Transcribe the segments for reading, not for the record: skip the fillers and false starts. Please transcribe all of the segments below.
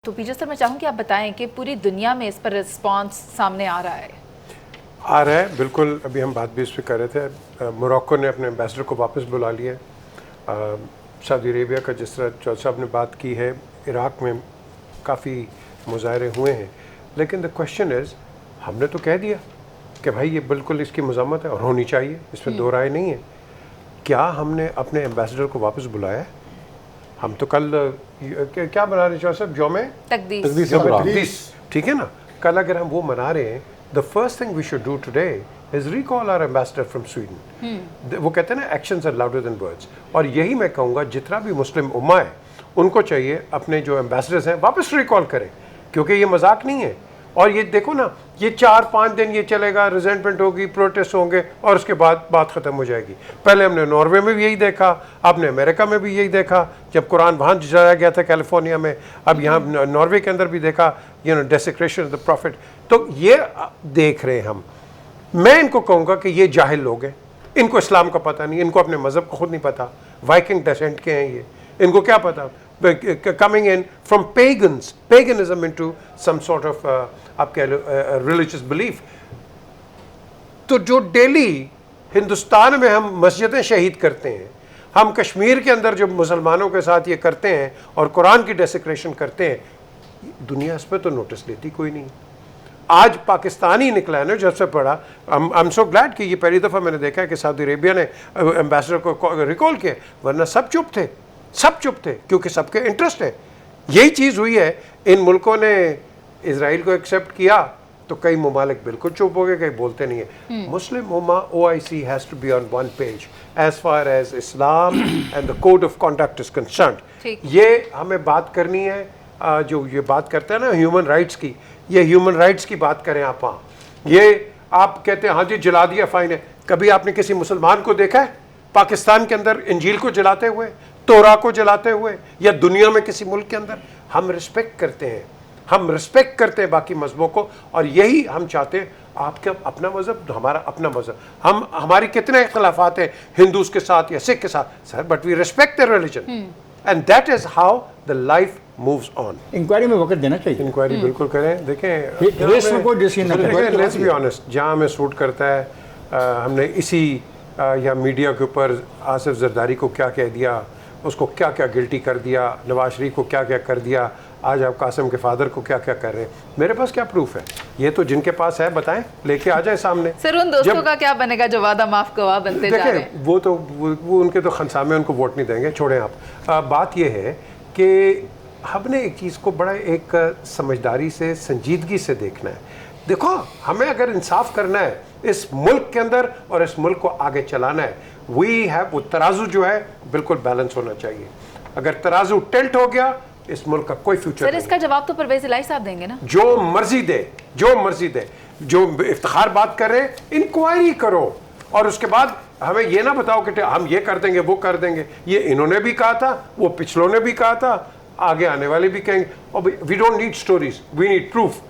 तो पीजे सर मैं चाहूँगी आप बताएं कि पूरी दुनिया में इस पर रिस्पांस सामने आ रहा है। बिल्कुल। अभी हम बात भी इस पर कर रहे थे। मोरक्को ने अपने एम्बेसडर को वापस बुला लिया है। सऊदी अरेबिया का जिस तरह चौधरी साहब ने बात की है, इराक़ में काफ़ी मुजाहरे हुए हैं, लेकिन द क्वेश्चन इज़ हमने तो कह दिया कि भाई ये बिल्कुल इसकी मज़म्मत है और होनी चाहिए, इसमें दो राय नहीं है। क्या हमने अपने एम्बेसडर को वापस बुलाया है? हम तो कल क्या बना रहे हैं साहब, यौम तक़दीस, ठीक है ना। कल अगर हम वो मना रहे हैं, the first thing we should do today is recall our ambassador from Sweden. वो कहते हैं ना, actions are louder than words. और यही मैं कहूँगा, जितना भी मुस्लिम उम्मा है उनको चाहिए अपने जो एम्बेसडर्स हैं वापस रिकॉल करें, क्योंकि ये मजाक नहीं है। और ये देखो ना, ये 4-5 दिन ये चलेगा, रिजेंटमेंट होगी, प्रोटेस्ट होंगे और उसके बाद बात ख़त्म हो जाएगी। पहले हमने नॉर्वे में भी यही देखा, आपने अमेरिका में भी यही देखा जब कुरान वहाँ जलाया गया था कैलिफोर्निया में, अब यहाँ नॉर्वे के अंदर भी देखा, डेसिक्रेशन ऑफ द प्रॉफिट। तो ये देख रहे हैं हम। मैं इनको कहूँगा कि ये जाहिल लोग हैं, इनको इस्लाम का पता नहीं, इनको अपने मज़हब का खुद नहीं पता। वाइकिंग डेसेंट के हैं ये, इनको क्या पता? Coming in from paganism into some sort of आप कह लो religious belief। तो जो डेली हिंदुस्तान में हम मस्जिदें शहीद करते हैं, हम कश्मीर के अंदर जो मुसलमानों के साथ ये करते हैं और कुरान की डेसिक्रेशन करते हैं, दुनिया इस पर तो नोटिस लेती कोई नहीं। आज पाकिस्तान ही निकला है ना, जब से पढ़ा, आई एम सो ग्लैड कि ये पहली दफ़ा मैंने देखा है कि सऊदी अरेबिया ने एम्बेसडर को रिकॉल किया, वरना सब चुप थे, सब चुप थे, क्योंकि सबके इंटरेस्ट है। यही चीज़ हुई है, इन मुल्कों ने इजराइल को एक्सेप्ट किया तो कई ममालिक बिल्कुल चुप हो गए, कई बोलते नहीं है। Muslim ummah OIC has to be on one page as far as Islam and the code of conduct is concerned. ये हमें बात करनी है। जो ये बात करते हैं ना ह्यूमन राइट्स की, ये ह्यूमन राइट्स की बात करें आप। वहाँ ये आप कहते हैं हाँ जी जला दिया, फाइन है। कभी आपने किसी मुसलमान को देखा है पाकिस्तान के अंदर इंजील को जलाते हुए, तोरा को जलाते हुए, या दुनिया में किसी मुल्क के अंदर? हम रिस्पेक्ट करते हैं, हम रिस्पेक्ट करते हैं बाकी मजहबों को, और यही हम चाहते हैं। आपका अपना मजहब, हमारा अपना मजहब, हम हमारी कितने इख्तलाफात हैं हिंदूज के साथ या सिख के साथ sir, but we respect their religion and that is how the life moves on. Inquiry में वक्त देना चाहिए, इंक्वायरी बिल्कुल करें। देखें, लेट्स बी ऑनेस्ट, जहाँ हमें सूट करता है हमने इसी या मीडिया के ऊपर आसिफ जरदारी को क्या कह दिया, उसको क्या क्या गिल्टी कर दिया, नवाज शरीफ को क्या क्या कर दिया, आज आप कासिम के फादर को क्या क्या कर रहे हैं। मेरे पास क्या प्रूफ है? ये तो जिनके पास है बताएं, लेके आ जाए सामने। सर उन दोस्तों का क्या बनेगा जो वादा माफ गवाह बनते जा रहे हैं? वो उनके तो खनसामे उनको वोट नहीं देंगे, छोड़ें आप। बात ये है कि हमने एक चीज़ को बड़ा एक समझदारी से, संजीदगी से देखना है। देखो, हमें अगर इंसाफ करना है इस मुल्क के अंदर और इस मुल्क को आगे चलाना है, वी हैव, वो तराजू जो है बिल्कुल बैलेंस होना चाहिए। अगर तराजू टिल्ट हो गया, इस मुल्क का कोई फ्यूचर सर, इसका जवाब तो परवेज इलाही साहब देंगे ना? जो मर्जी दे, जो मर्जी दे, जो इफ्तिखार बात कर रहे हैं, इंक्वायरी करो और उसके बाद हमें ये ना बताओ कि हम ये कर देंगे, वो कर देंगे। ये इन्होंने भी कहा था, वो पिछलों ने भी कहा था, आगे आने वाले भी कहेंगे। और we don't need stories, we need proof.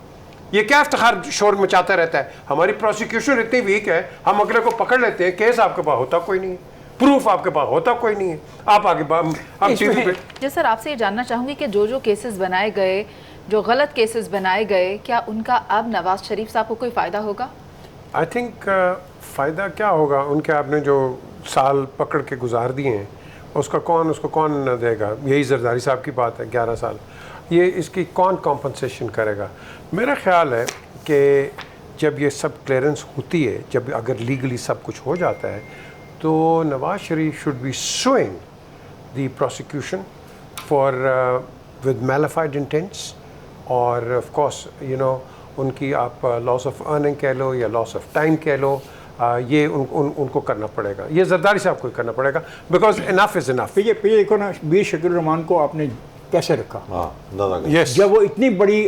ये क्या इफ्तिखार शोर मचाता रहता है? हमारी प्रोसिक्यूशन इतनी वीक है, हम अगले को पकड़ लेते हैं, केस आपके पास होता कोई नहीं है, प्रूफ आपके पास होता कोई नहीं है, आप आगे हम टीवी पे। जी सर, आपसे ये जानना चाहूँगी कि जो केसेस बनाए गए, जो गलत केसेस बनाए गए, क्या उनका अब नवाज शरीफ साहब को कोई फ़ायदा होगा? आई थिंक फ़ायदा क्या होगा, उनके आपने जो साल पकड़ के गुजार दिए हैं उसको कौन देगा? यही जरदारी साहब की बात है, 11 साल। ये इसकी कौन कॉम्पनसेशन करेगा? मेरा ख्याल है कि जब ये सब क्लियरेंस होती है, जब अगर लीगली सब कुछ हो जाता है, तो Nawaz Sharif should be suing the prosecution for with malafide intents, और ऑफ कोर्स उनकी आप लॉस ऑफ अर्निंग कह लो या लॉस ऑफ टाइम कह लो, ये उनको करना पड़ेगा, ये जरदारी साहब को करना पड़ेगा, बिकॉज इनफ इज़ इनफ। ये देखो ना, बीर शकील रहमान को आपने कैसे रखा? yes. जब वो इतनी बड़ी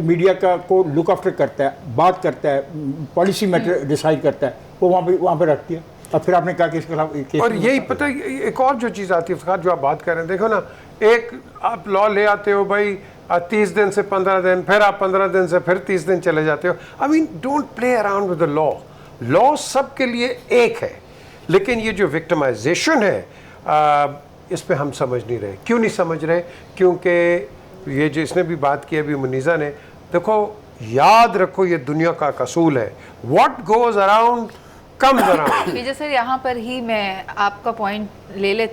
मीडिया का को लुक आफ्टर करता है, बात करता है, पॉलिसी मैटर डिसाइड करता है, वो वहाँ पे रखती है, और फिर आपने कहा कि इसके खिलाफ। और यही पता है, एक और जो चीज़ आती है जो आप बात कर रहे हैं, देखो ना, एक आप लॉ ले आते हो भाई 30 दिन से 15 दिन, फिर आप 15 दिन से फिर 30 दिन चले जाते हो। I mean, don't play around with the law. Law सब के लिए एक है, लेकिन ये जो विक्टिमाइजेशन है इस पे हम समझ नहीं रहे। क्यों नहीं समझ रहे? क्योंकि ये जिसने भी बात की अभी मुनीज़ा ने, देखो याद रखो ये दुनिया का असूल है, what goes around comes around. Vijay sir, यहाँ पर ही मैं आपका पॉइंट ले लेती